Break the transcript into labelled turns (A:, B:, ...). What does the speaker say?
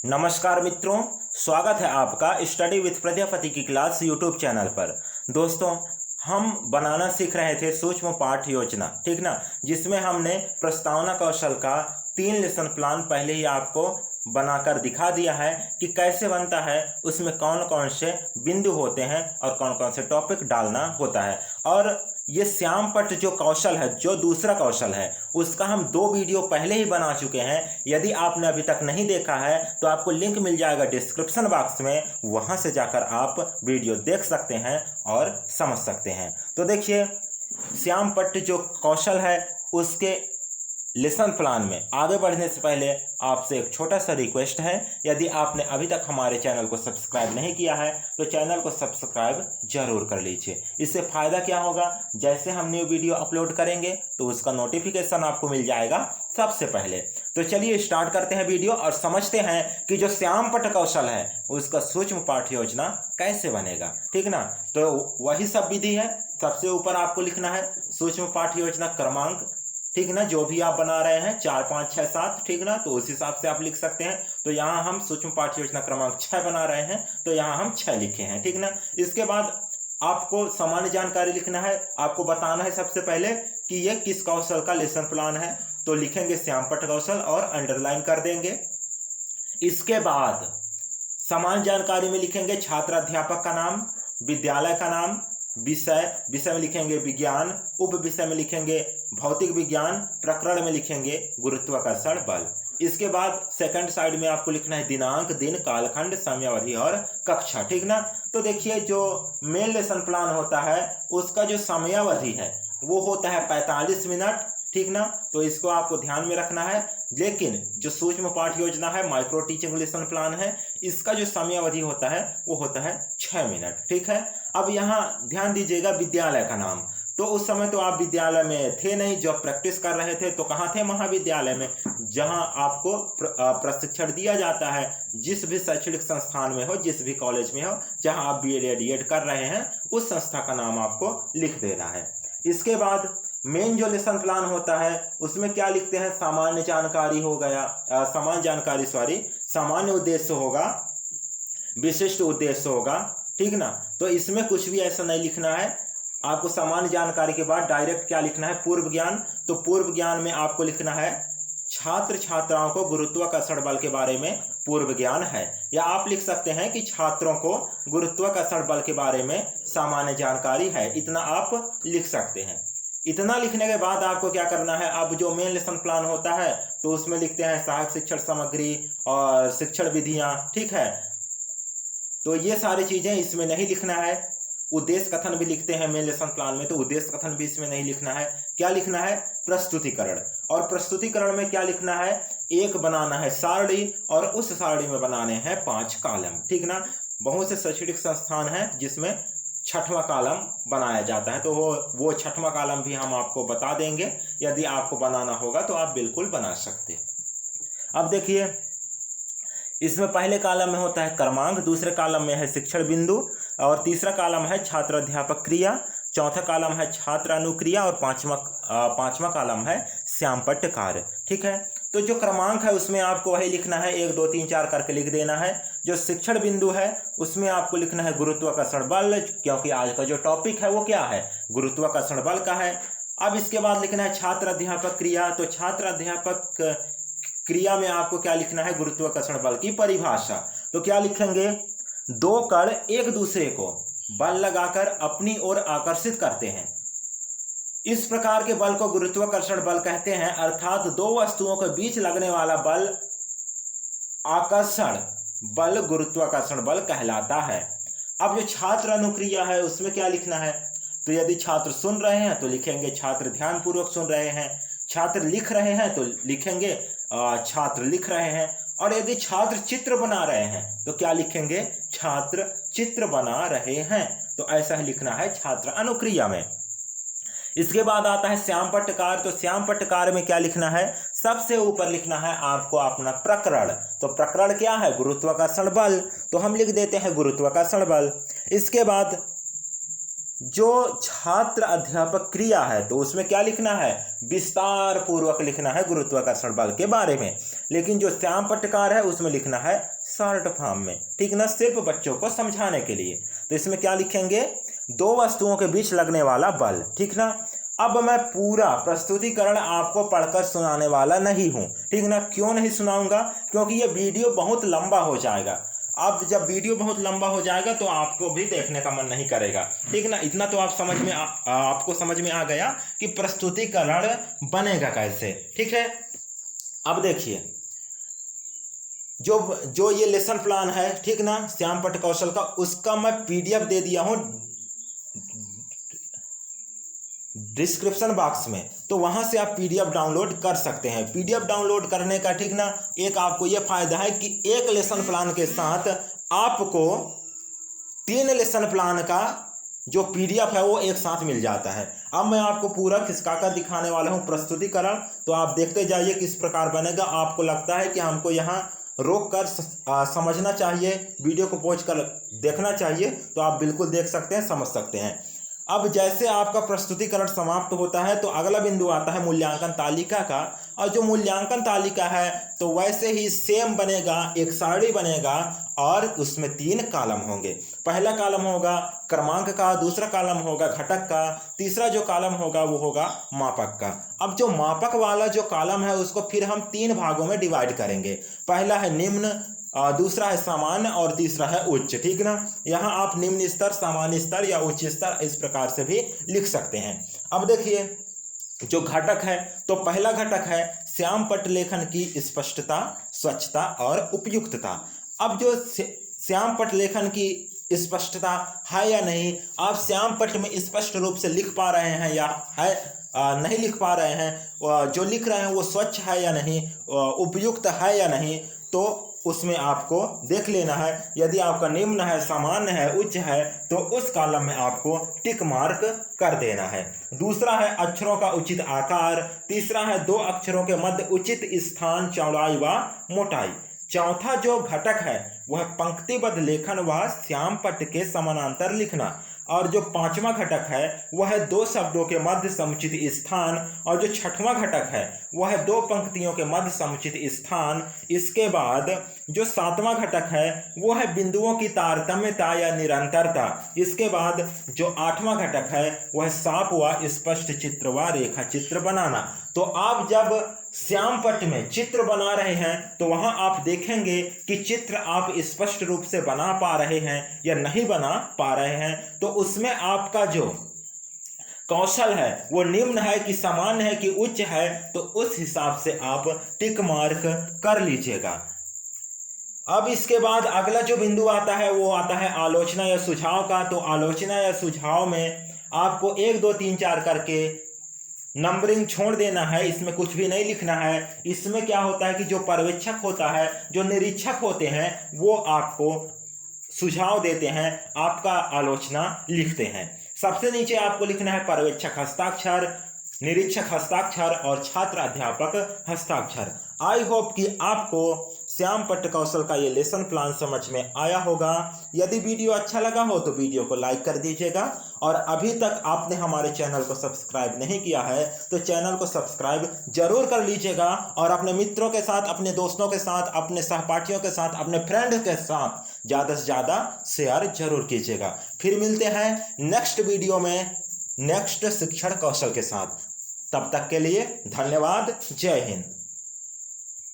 A: नमस्कार मित्रों, स्वागत है आपका स्टडी विथ प्रजापति की क्लास यूट्यूब चैनल पर। दोस्तों, हम बनाना सीख रहे थे सूक्ष्म पाठ योजना, ठीक ना, जिसमें हमने प्रस्तावना कौशल का 3 लेसन प्लान पहले ही आपको बनाकर दिखा दिया है कि कैसे बनता है, उसमें कौन कौन से बिंदु होते हैं और कौन कौन से टॉपिक डालना होता है। और ये श्यामपट्ट जो कौशल है, जो दूसरा कौशल है, उसका हम 2 वीडियो पहले ही बना चुके हैं। यदि आपने अभी तक नहीं देखा है तो आपको लिंक मिल जाएगा डिस्क्रिप्शन बॉक्स में, वहां से जाकर आप वीडियो देख सकते हैं और समझ सकते हैं। तो देखिए, श्यामपट्ट जो कौशल है उसके लेसन प्लान में आगे बढ़ने से पहले आपसे एक छोटा सा रिक्वेस्ट है। यदि आपने अभी तक हमारे चैनल को सब्सक्राइब नहीं किया है तो चैनल को सब्सक्राइब जरूर कर लीजिए। इससे फ़ायदा क्या होगा, जैसे हम न्यू वीडियो अपलोड करेंगे तो उसका नोटिफिकेशन आपको मिल जाएगा सबसे पहले। तो चलिए स्टार्ट करते हैं वीडियो और समझते हैं कि जो श्यामपट्ट कौशल है उसका सूक्ष्म पाठ योजना कैसे बनेगा, ठीक ना। तो वही सब विधि है। सबसे ऊपर आपको लिखना है सूक्ष्म पाठ योजना क्रमांक, ठीक ना, जो भी आप बना रहे हैं 4, 5, 6, 7, ठीक ना, तो उस हिसाब से आप लिख सकते हैं। तो यहाँ हम सूक्ष्म पाठ योजना क्रमांक 6 बना रहे हैं, तो यहाँ हम 6 लिखे हैं, ठीक ना। इसके बाद आपको सामान्य जानकारी लिखना है। आपको बताना है सबसे पहले कि ये किस कौशल का लेसन प्लान है, तो लिखेंगे श्यामपट्ट कौशल और अंडरलाइन कर देंगे। इसके बाद सामान्य जानकारी में लिखेंगे छात्र अध्यापक का नाम, विद्यालय का नाम, विषय में लिखेंगे विज्ञान, उप विषय में लिखेंगे भौतिक विज्ञान, प्रकरण में लिखेंगे गुरुत्वाकर्षण बल। इसके बाद सेकंड साइड में आपको लिखना है दिनांक, दिन, कालखंड, समयावधि और कक्षा, ठीक ना। तो देखिए, जो मेन लेसन प्लान होता है उसका जो समयावधि है वो होता है 45 मिनट, ठीक ना। तो इसको आपको ध्यान में रखना है। लेकिन जो सूक्ष्म पाठ योजना है, माइक्रो टीचिंग लेसन प्लान है, इसका जो समयावधि होता है वो होता है 6 मिनट, ठीक है। अब यहाँ ध्यान दीजिएगा विद्यालय का नाम। तो उस समय तो आप विद्यालय में थे नहीं, जब प्रैक्टिस कर रहे थे तो कहाँ थे, महाविद्यालय में, जहाँ आपको प्रशिक्षण दिया जाता है। जिस भी शैक्षणिक संस्थान में हो, जिस भी कॉलेज में हो, जहाँ आप BEd या D.Ed कर रहे हैं, उस संस्था का नाम आपको लिख देना है। इसके बाद मेन जो लेसन प्लान होता है उसमें क्या लिखते हैं, सामान्य जानकारी हो गया, सामान्य उद्देश्य होगा, विशिष्ट उद्देश्य होगा, ठीक ना। तो इसमें कुछ भी ऐसा नहीं लिखना है। आपको सामान्य जानकारी के बाद डायरेक्ट क्या लिखना है, पूर्व ज्ञान। तो पूर्व ज्ञान में आपको लिखना है छात्र छात्राओं को गुरुत्वाकर्षण बल के बारे में पूर्व ज्ञान है, या आप लिख सकते हैं कि छात्रों को गुरुत्वाकर्षण बल के बारे में सामान्य जानकारी है। इतना आप लिख सकते हैं। इतना लिखने के बाद आपको क्या करना है, अब जो मेन लेसन प्लान होता है तो उसमें लिखते हैं सहायक शिक्षण सामग्री और शिक्षण विधियां, ठीक है। तो ये सारी चीजें इसमें नहीं लिखना है। उद्देश्य कथन भी लिखते हैं मेन लेसन प्लान में, तो उद्देश्य कथन भी इसमें नहीं लिखना है। क्या लिखना है, प्रस्तुतिकरण। और प्रस्तुतिकरण में क्या लिखना है, एक बनाना है सारणी और उस सारणी में बनाने हैं 5 कॉलम, ठीक ना। बहुत से शैक्षणिक संस्थान हैं जिसमें 6वां कॉलम बनाया जाता है, तो वो 6वां कॉलम भी हम आपको बता देंगे। यदि आपको बनाना होगा तो आप बिल्कुल बना सकते हैं। अब देखिए, इसमें पहले कॉलम में होता है क्रमांक, दूसरे कॉलम में है शिक्षण बिंदु, और तीसरा कॉलम है छात्र अध्यापक क्रिया, चौथा कॉलम है छात्र अनुक्रिया, और पांचवा कॉलम है श्यामपट्ट कार्य, ठीक है। तो जो क्रमांक है उसमें आपको वही लिखना है, 1, 2, 3, 4 करके लिख देना है। जो शिक्षण बिंदु है उसमें आपको लिखना है गुरुत्वाकर्षण बल, क्योंकि आज का जो टॉपिक है वो क्या है, गुरुत्वाकर्षण बल का है। अब इसके बाद लिखना है छात्र अध्यापक क्रिया। तो छात्र अध्यापक क्रिया में आपको क्या लिखना है, गुरुत्वाकर्षण बल की परिभाषा। तो क्या लिखेंगे, 2 कण एक दूसरे को बल लगाकर अपनी ओर आकर्षित करते हैं, इस प्रकार के बल को गुरुत्वाकर्षण बल कहते हैं। अर्थात 2 वस्तुओं के बीच लगने वाला बल आकर्षण बल गुरुत्वाकर्षण बल कहलाता है। अब जो छात्र अनुक्रिया है उसमें क्या लिखना है, तो यदि छात्र सुन रहे हैं तो लिखेंगे छात्र ध्यानपूर्वक सुन रहे हैं, छात्र लिख रहे हैं तो लिखेंगे छात्र लिख रहे हैं, और यदि छात्र चित्र बना रहे हैं तो क्या लिखेंगे, छात्र चित्र बना रहे हैं। तो ऐसा ही लिखना है छात्र अनुक्रिया में। इसके बाद आता है श्यामपट्ट कार्य। तो श्यामपट्ट कार्य में क्या लिखना है, सबसे ऊपर लिखना है आपको अपना प्रकरण। तो प्रकरण क्या है, गुरुत्वाकर्षण बल, तो हम लिख देते हैं गुरुत्वाकर्षण बल। इसके बाद जो छात्र अध्यापक क्रिया है तो उसमें क्या लिखना है, विस्तार पूर्वक लिखना है गुरुत्वाकर्षण बल के बारे में। लेकिन जो श्यामपट्ट कार्य है उसमें लिखना है शॉर्ट फॉर्म में, ठीक ना, सिर्फ बच्चों को समझाने के लिए। तो इसमें क्या लिखेंगे, दो वस्तुओं के बीच लगने वाला बल, ठीक ना। अब मैं पूरा प्रस्तुतिकरण आपको पढ़कर सुनाने वाला नहीं हूँ, ठीक ना। क्यों नहीं सुनाऊंगा, क्योंकि ये वीडियो बहुत लंबा हो जाएगा। अब जब वीडियो बहुत लंबा हो जाएगा तो आपको भी देखने का मन नहीं करेगा, ठीक ना। इतना तो आप आपको समझ में आ गया कि प्रस्तुतिकरण बनेगा कैसे, ठीक है। अब देखिए, जो ये लेसन प्लान है, ठीक ना, श्यामपट्ट कौशल का, उसका मैं पीडीएफ दे दिया हूँ डिस्क्रिप्शन बॉक्स में, तो वहां से आप पीडीएफ डाउनलोड कर सकते हैं। पीडीएफ डाउनलोड करने का, ठीक ना, एक आपको ये फायदा है कि एक लेसन प्लान के साथ आपको 3 लेसन प्लान का जो पीडीएफ है वो एक साथ मिल जाता है। अब मैं आपको पूरा खिसका कर दिखाने वाला हूँ प्रस्तुतिकरण, तो आप देखते जाइए किस प्रकार बनेगा। आपको लगता है कि हमको यहाँ रोक कर समझना चाहिए, वीडियो को पॉज कर देखना चाहिए, तो आप बिल्कुल देख सकते हैं, समझ सकते हैं। अब जैसे आपका प्रस्तुतिकरण समाप्त होता है तो अगला बिंदु आता है मूल्यांकन तालिका का। और जो मूल्यांकन तालिका है तो वैसे ही सेम बनेगा, एक सारणी बनेगा और उसमें 3 कॉलम होंगे। पहला कॉलम होगा क्रमांक का, दूसरा कॉलम होगा घटक का, तीसरा जो कॉलम होगा वो होगा मापक का। अब जो मापक वाला जो कॉलम है उसको फिर हम 3 भागों में डिवाइड करेंगे। पहला है निम्न, दूसरा है सामान्य और तीसरा है उच्च, ठीक ना। यहाँ आप निम्न स्तर, सामान्य स्तर या उच्च स्तर इस प्रकार से भी लिख सकते हैं। अब देखिए, जो घटक है तो पहला घटक है श्यामपट्ट लेखन की स्पष्टता, स्वच्छता और उपयुक्तता। अब जो श्यामपट्ट लेखन की स्पष्टता है या नहीं, आप श्यामपट्ट में स्पष्ट रूप से लिख पा रहे हैं या है नहीं लिख पा रहे हैं, जो लिख रहे हैं वो स्वच्छ है या नहीं, उपयुक्त है या नहीं, तो उसमें आपको देख लेना है। यदि आपका निम्न है, सामान्य है, उच्च है, तो उस कॉलम में आपको टिक मार्क कर देना है। दूसरा है अक्षरों का उचित आकार, तीसरा है 2 अक्षरों के मध्य उचित स्थान, चौड़ाई व मोटाई। चौथा जो घटक है वह पंक्तिबद्ध लेखन व श्यामपट्ट के समानांतर लिखना। और जो 5वां घटक है वह है 2 शब्दों के मध्य समुचित स्थान। और जो 6वां घटक है वह है 2 पंक्तियों के मध्य समुचित स्थान। इसके बाद जो 7वां घटक है वो है बिंदुओं की तारतम्यता या निरंतरता। इसके बाद जो 8वां घटक है वह साफ व स्पष्ट चित्र व रेखा चित्र बनाना। तो आप जब श्यामपट्ट में चित्र बना रहे हैं तो वहां आप देखेंगे कि चित्र आप स्पष्ट रूप से बना पा रहे हैं या नहीं बना पा रहे हैं, तो उसमें आपका जो कौशल है वो निम्न है कि सामान्य है कि उच्च है, तो उस हिसाब से आप टिक मार्क कर लीजिएगा। अब इसके बाद अगला जो बिंदु आता है वो आता है आलोचना या सुझाव का। तो आलोचना या सुझाव में आपको 1 2 3 4 करके नंबरिंग छोड़ देना है, इसमें कुछ भी नहीं लिखना है। इसमें क्या होता है कि जो पर्यवेक्षक होता है, जो निरीक्षक होते हैं, वो आपको सुझाव देते हैं, आपका आलोचना लिखते हैं। सबसे नीचे आपको लिखना है पर्यवेक्षक हस्ताक्षर, निरीक्षक हस्ताक्षर और छात्र अध्यापक हस्ताक्षर। आई होप कि आपको श्यामपट्ट कौशल का ये लेसन प्लान समझ में आया होगा। यदि वीडियो अच्छा लगा हो तो वीडियो को लाइक कर दीजिएगा, और अभी तक आपने हमारे चैनल को सब्सक्राइब नहीं किया है तो चैनल को सब्सक्राइब जरूर कर लीजिएगा, और अपने मित्रों के साथ, अपने दोस्तों के साथ, अपने सहपाठियों के साथ, अपने फ्रेंड के साथ ज़्यादा से ज़्यादा शेयर जरूर कीजिएगा। फिर मिलते हैं नेक्स्ट वीडियो में नेक्स्ट शिक्षण कौशल के साथ। तब तक के लिए धन्यवाद। जय हिंद।